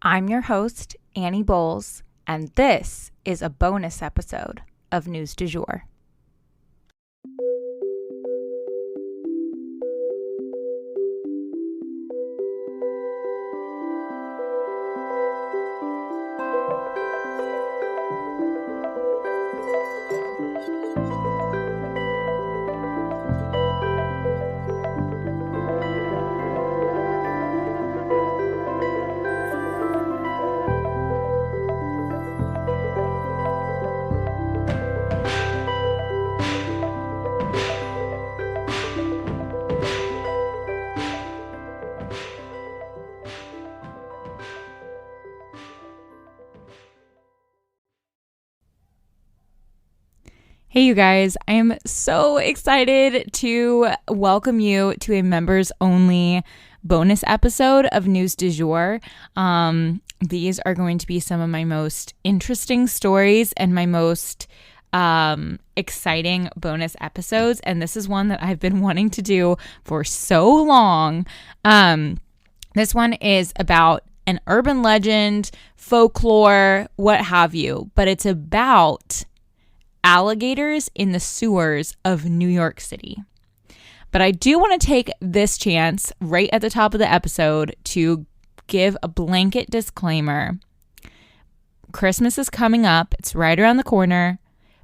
I'm your host, Annie Bowles, and this is a bonus episode of News du Jour. Hey, you guys, I am so excited to welcome you to a members only bonus episode of News du Jour. These are going to be some of my most interesting stories and my most exciting bonus episodes. And this is one that I've been wanting to do for so long. This one is about an urban legend, folklore, what have you, but it's about alligators in the sewers of New York City. But I do want to take this chance right at the top of the episode to give a blanket disclaimer. Christmas is coming up. It's right around the corner.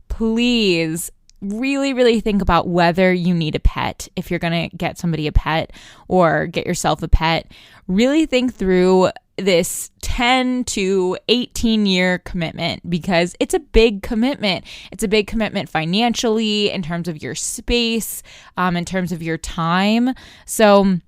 Please really think about whether you need a pet. If you're going to get somebody a pet or get yourself a pet, really think through this 10 to 18 year commitment, because it's a big commitment. It's a big commitment financially, in terms of your space, in terms of your time. So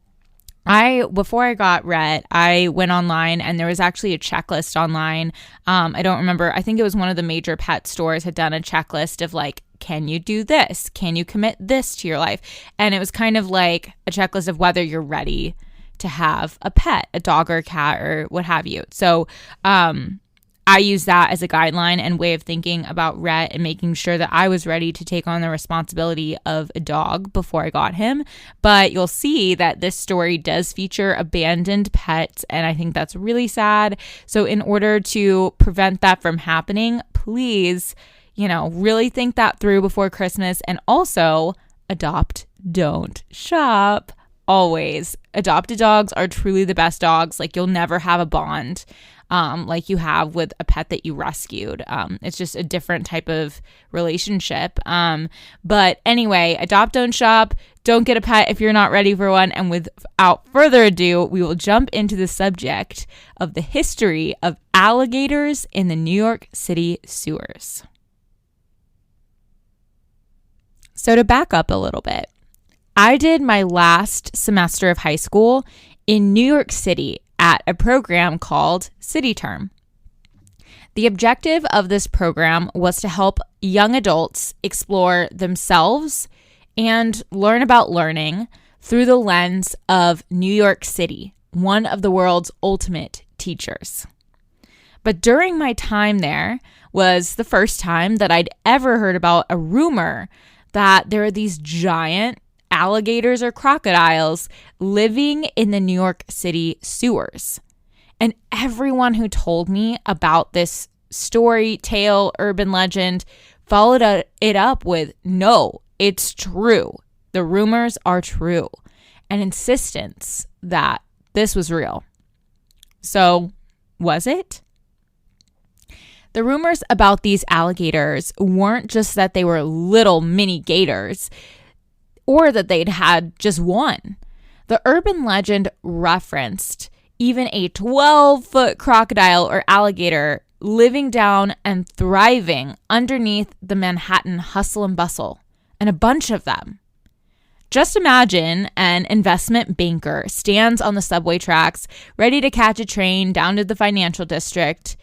before I got Rhett, I went online and there was actually a checklist online. I don't remember. I think it was one of the major pet stores had done a checklist of like, can you do this? Can you commit this to your life? And it was kind of like a checklist of whether you're ready to have a pet, a dog or a cat or what have you. So I use that as a guideline and way of thinking about Rhett and making sure that I was ready to take on the responsibility of a dog before I got him. But you'll see that this story does feature abandoned pets, and I think that's really sad. So in order to prevent that from happening, please, really think that through before Christmas. And also, adopt, don't shop. Always. Adopted dogs are truly the best dogs. Like, you'll never have a bond like you have with a pet that you rescued. It's just a different type of relationship. But anyway, adopt, don't shop. Don't get a pet if you're not ready for one. And without further ado, we will jump into the subject of the history of alligators in the New York City sewers. So to back up a little bit, I did my last semester of high school in New York City at a program called City Term. The objective of this program was to help young adults explore themselves and learn about learning through the lens of New York City, one of the world's ultimate teachers. But during my time there was the first time that I'd ever heard about a rumor that there are these giant alligators or crocodiles living in the New York City sewers. And everyone who told me about this story, tale, urban legend followed it up with, no, it's true. The rumors are true. An insistence that this was real. So, was it? The rumors about these alligators weren't just that they were little mini gators, or that they'd had just one. The urban legend referenced even a 12-foot crocodile or alligator living down and thriving underneath the Manhattan hustle and bustle, and a bunch of them. Just imagine an investment banker stands on the subway tracks, ready to catch a train down to the financial district,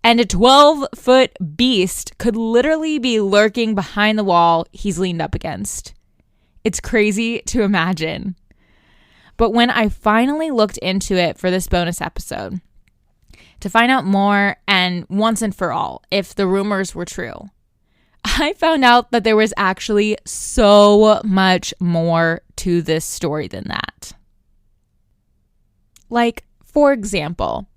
and a 12-foot beast could literally be lurking behind the wall he's leaned up against. It's crazy to imagine. But when I finally looked into it for this bonus episode, to find out more and once and for all if the rumors were true, I found out that there was actually so much more to this story than that. Like, for example,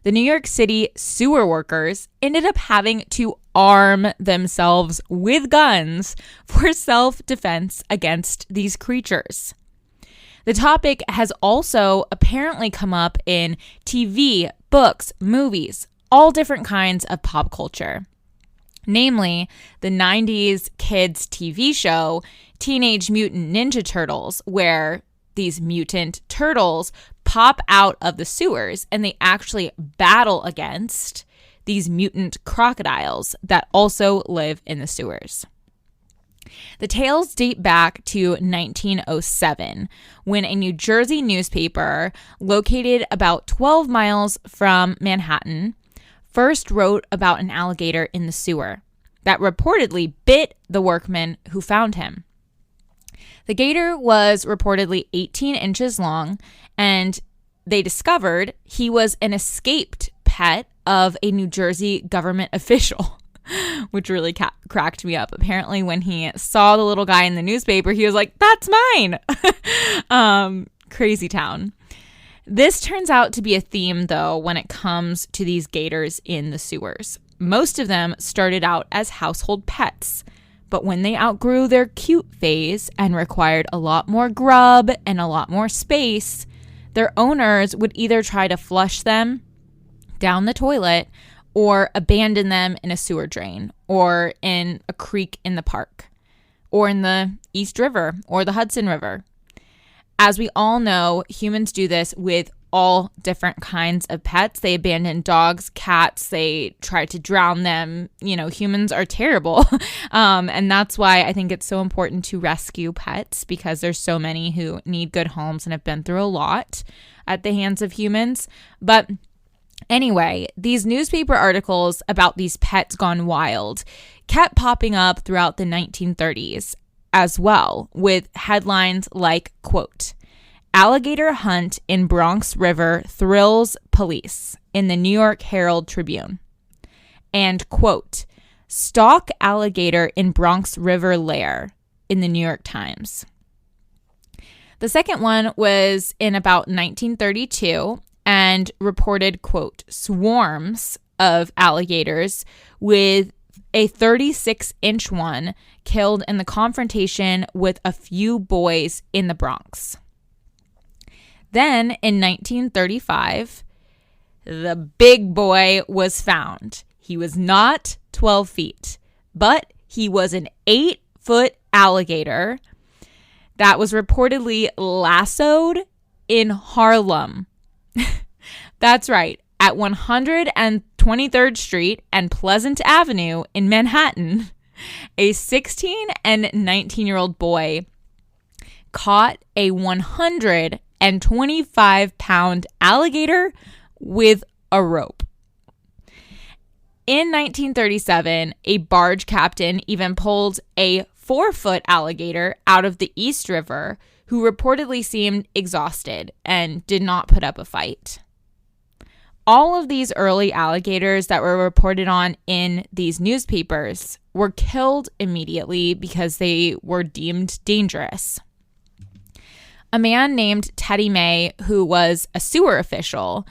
the New York City sewer workers ended up having to arm themselves with guns for self-defense against these creatures. The topic has also apparently come up in TV, books, movies, all different kinds of pop culture. Namely, the 90s kids TV show, Teenage Mutant Ninja Turtles, where these mutant turtles pop out of the sewers and they actually battle against these mutant crocodiles that also live in the sewers. The tales date back to 1907, when a New Jersey newspaper located about 12 miles from Manhattan first wrote about an alligator in the sewer that reportedly bit the workman who found him. The gator was reportedly 18 inches long, and they discovered he was an escaped pet of a New Jersey government official, which really cracked me up. Apparently, when he saw the little guy in the newspaper, he was like, "That's mine." Crazy town. This turns out to be a theme, though, when it comes to these gators in the sewers. Most of them started out as household pets, but when they outgrew their cute phase and required a lot more grub and a lot more space, their owners would either try to flush them down the toilet or abandon them in a sewer drain or in a creek in the park or in the East River or the Hudson River. As we all know, humans do this with all different kinds of pets. They abandon dogs, cats, they try to drown them. You know, humans are terrible. And that's why I think it's so important to rescue pets, because there's so many who need good homes and have been through a lot at the hands of humans. But anyway, these newspaper articles about these pets gone wild kept popping up throughout the 1930s as well, with headlines like, quote, "Alligator hunt in Bronx River thrills police" in the New York Herald Tribune. And, quote, "Stalk alligator in Bronx River lair" in the New York Times. The second one was in about 1932 and reported, quote, "swarms of alligators with a 36-inch one killed in the confrontation with a few boys in the Bronx." Then in 1935, the big boy was found. He was not 12 feet, but he was an 8-foot alligator that was reportedly lassoed in Harlem. That's right, at 123rd Street and Pleasant Avenue in Manhattan. A 16 and 19-year-old boy caught a 125-pound alligator with a rope. In 1937, a barge captain even pulled a 4-foot alligator out of the East River, who reportedly seemed exhausted and did not put up a fight. All of these early alligators that were reported on in these newspapers were killed immediately because they were deemed dangerous. A man named Teddy May, who was a sewer official,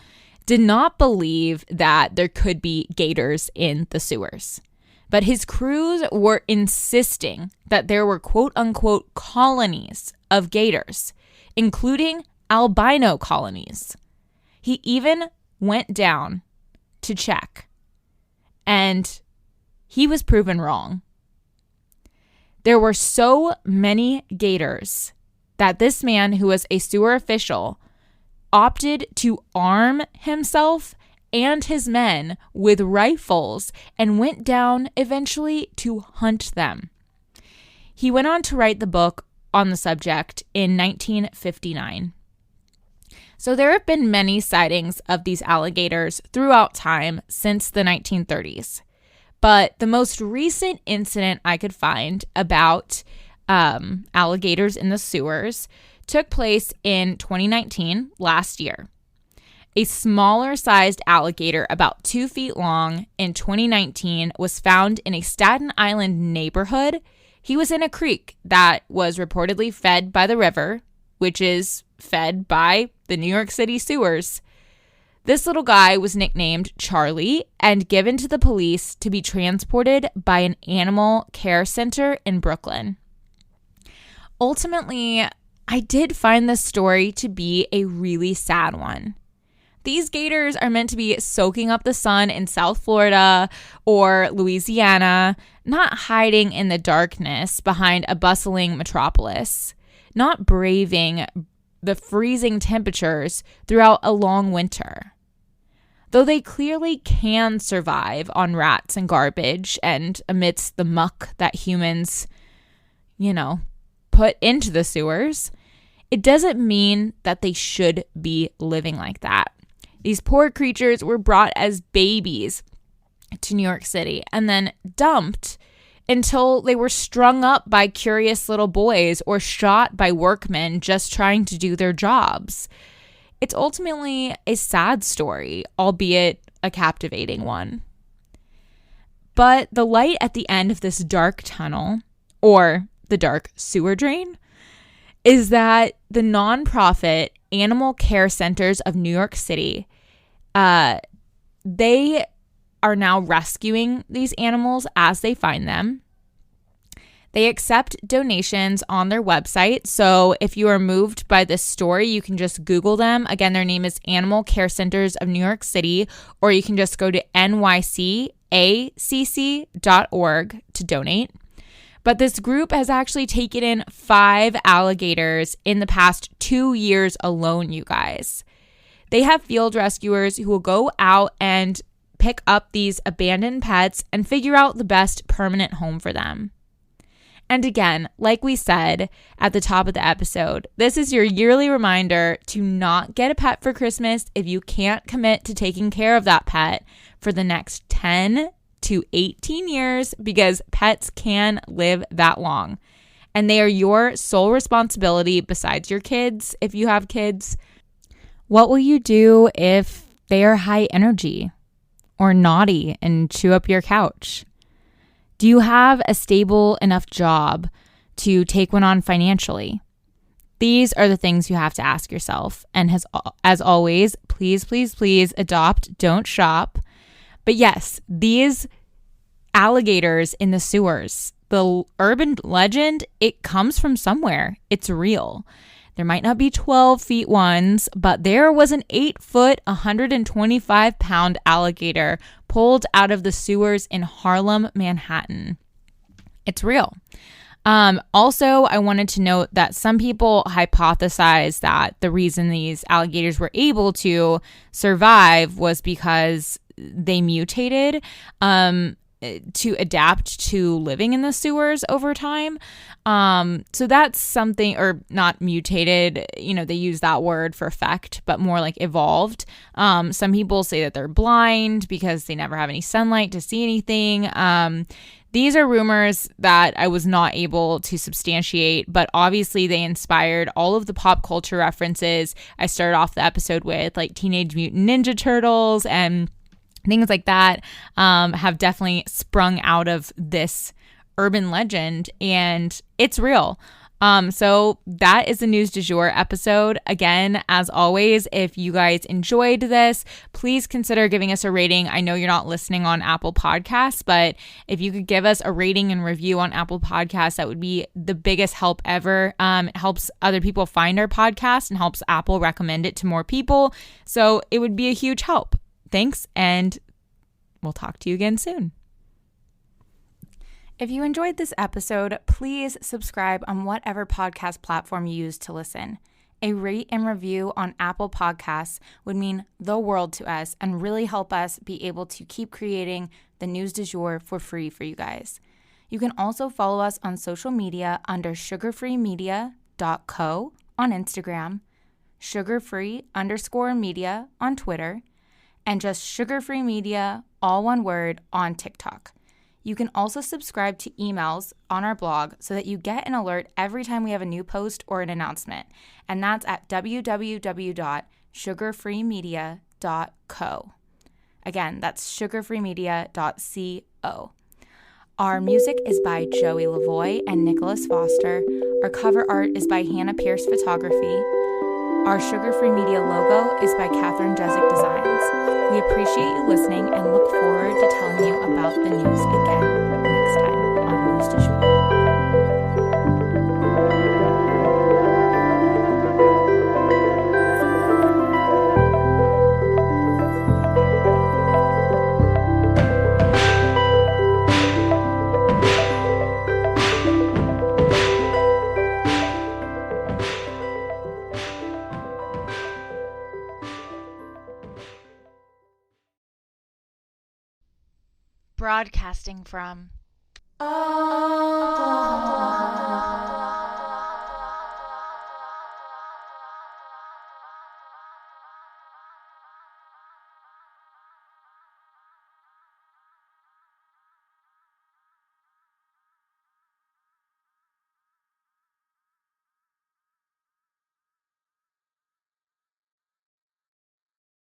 did not believe that there could be gators in the sewers. But his crews were insisting that there were quote-unquote colonies of gators, including albino colonies. He even went down to check, and he was proven wrong. There were so many gators that this man, who was a sewer official, opted to arm himself and his men with rifles and went down eventually to hunt them. He went on to write the book on the subject in 1959. So there have been many sightings of these alligators throughout time since the 1930s. But the most recent incident I could find about alligators in the sewers took place in 2019, last year. A smaller sized alligator, about 2 feet long, in 2019 was found in a Staten Island neighborhood. He was in a creek that was reportedly fed by the river, which is fed by the New York City sewers. This little guy was nicknamed Charlie and given to the police to be transported by an animal care center in Brooklyn. Ultimately, I did find this story to be a really sad one. These gators are meant to be soaking up the sun in South Florida or Louisiana, not hiding in the darkness behind a bustling metropolis, not braving the freezing temperatures throughout a long winter. Though they clearly can survive on rats and garbage and amidst the muck that humans, put into the sewers, it doesn't mean that they should be living like that. These poor creatures were brought as babies to New York City and then dumped until they were strung up by curious little boys or shot by workmen just trying to do their jobs. It's ultimately a sad story, albeit a captivating one. But the light at the end of this dark tunnel, or the dark sewer drain, is that the nonprofit Animal Care Centers of New York City, they are now rescuing these animals as they find them. They accept donations on their website. So if you are moved by this story, you can just Google them. Again, their name is Animal Care Centers of New York City, or you can just go to nycacc.org to donate. But this group has actually taken in 5 alligators in the past 2 years alone, you guys. They have field rescuers who will go out and pick up these abandoned pets and figure out the best permanent home for them. And again, like we said at the top of the episode, this is your yearly reminder to not get a pet for Christmas if you can't commit to taking care of that pet for the next 10 to 18 years, because pets can live that long. And they are your sole responsibility besides your kids, if you have kids. What will you do if they are high energy or naughty and chew up your couch? Do you have a stable enough job to take one on financially? These are the things you have to ask yourself. And as always, please, please, please adopt, don't shop. But yes, these alligators in the sewers, the urban legend, it comes from somewhere. It's real. There might not be 12-foot ones, but there was an 8-foot, 125-pound alligator pulled out of the sewers in Harlem, Manhattan. It's real. Also, I wanted to note that some people hypothesize that the reason these alligators were able to survive was because they mutated to adapt to living in the sewers over time. So that's something, or not mutated, they use that word for effect, but more like evolved. Some people say that they're blind because they never have any sunlight to see anything. These are rumors that I was not able to substantiate, but obviously they inspired all of the pop culture references I started off the episode with, like Teenage Mutant Ninja Turtles and things like that, have definitely sprung out of this urban legend, and it's real. So that is the News du Jour episode. Again, as always, if you guys enjoyed this, please consider giving us a rating. I know you're not listening on Apple Podcasts, but if you could give us a rating and review on Apple Podcasts, that would be the biggest help ever. It helps other people find our podcast and helps Apple recommend it to more people. So it would be a huge help. Thanks, and we'll talk to you again soon. If you enjoyed this episode, please subscribe on whatever podcast platform you use to listen. A rate and review on Apple Podcasts would mean the world to us and really help us be able to keep creating the News du Jour for free for you guys. You can also follow us on social media under sugarfreemedia.co on Instagram, sugarfree_media on Twitter, and just Sugarfree Media, all one word, on TikTok. You can also subscribe to emails on our blog so that you get an alert every time we have a new post or an announcement. And that's at www.sugarfreemedia.co. Again, that's sugarfreemedia.co. Our music is by Joey Lavoie and Nicholas Foster. Our cover art is by Hannah Pierce Photography. Our sugar-free media logo is by Catherine Jezik Designs. We appreciate you listening and look forward to telling you about the news again next time on News du Jour. Broadcasting from Oklahoma.